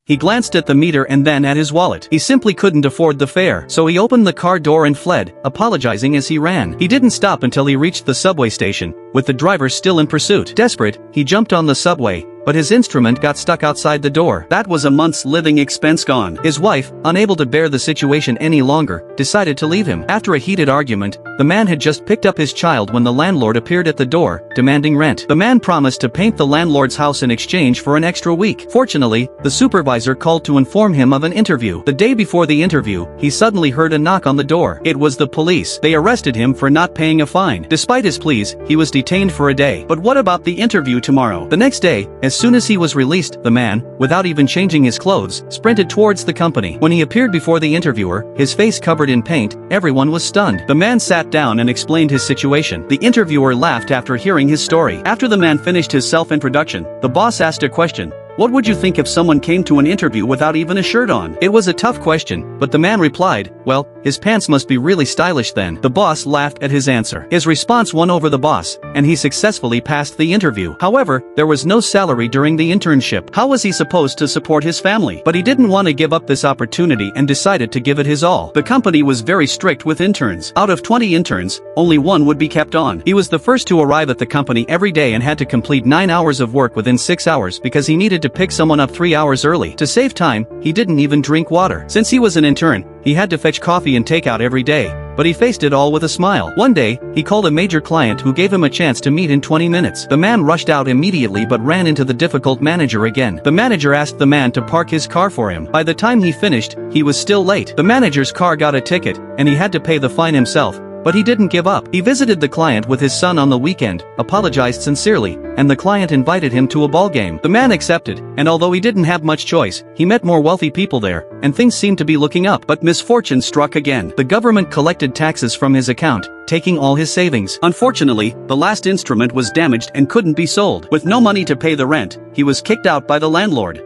He glanced at the meter and then at his wallet. He simply couldn't afford the fare, so he opened the car door and fled, apologizing as he ran. He didn't stop until he reached the subway station, with the driver still in pursuit. Desperate, he jumped on the subway, but his instrument got stuck outside the door. That was a month's living expense gone. His wife, unable to bear the situation any longer, decided to leave him. After a heated argument, the man had just picked up his child when the landlord appeared at the door, demanding rent. The man promised to paint the landlord's house in exchange for an extra week. Fortunately, the supervisor called to inform him of an interview. The day before the interview, he suddenly heard a knock on the door. It was the police. They arrested him for not paying a fine. Despite his pleas, he was detained for a day. But what about the interview tomorrow? The next day, as soon as he was released, the man, without even changing his clothes, sprinted towards the company. When he appeared before the interviewer, his face covered in paint, everyone was stunned. The man sat down and explained his situation. The interviewer laughed after hearing his story. After the man finished his self-introduction, the boss asked a question. What would you think if someone came to an interview without even a shirt on? It was a tough question, but the man replied, well, his pants must be really stylish then. The boss laughed at his answer. His response won over the boss, and he successfully passed the interview. However, there was no salary during the internship. How was he supposed to support his family? But he didn't want to give up this opportunity and decided to give it his all. The company was very strict with interns. Out of 20 interns, only one would be kept on. He was the first to arrive at the company every day and had to complete 9 hours of work within 6 hours because he needed to pick someone up 3 hours early. To save time, he didn't even drink water. Since he was an intern, he had to fetch coffee and takeout every day, but he faced it all with a smile. One day, he called a major client who gave him a chance to meet in 20 minutes. The man rushed out immediately but ran into the difficult manager again. The manager asked the man to park his car for him. By the time he finished, he was still late. The manager's car got a ticket, and he had to pay the fine himself. But he didn't give up. He visited the client with his son on the weekend, apologized sincerely, and the client invited him to a ball game. The man accepted, and although he didn't have much choice, he met more wealthy people there, and things seemed to be looking up. But misfortune struck again. The government collected taxes from his account, taking all his savings. Unfortunately, the last instrument was damaged and couldn't be sold. With no money to pay the rent, he was kicked out by the landlord.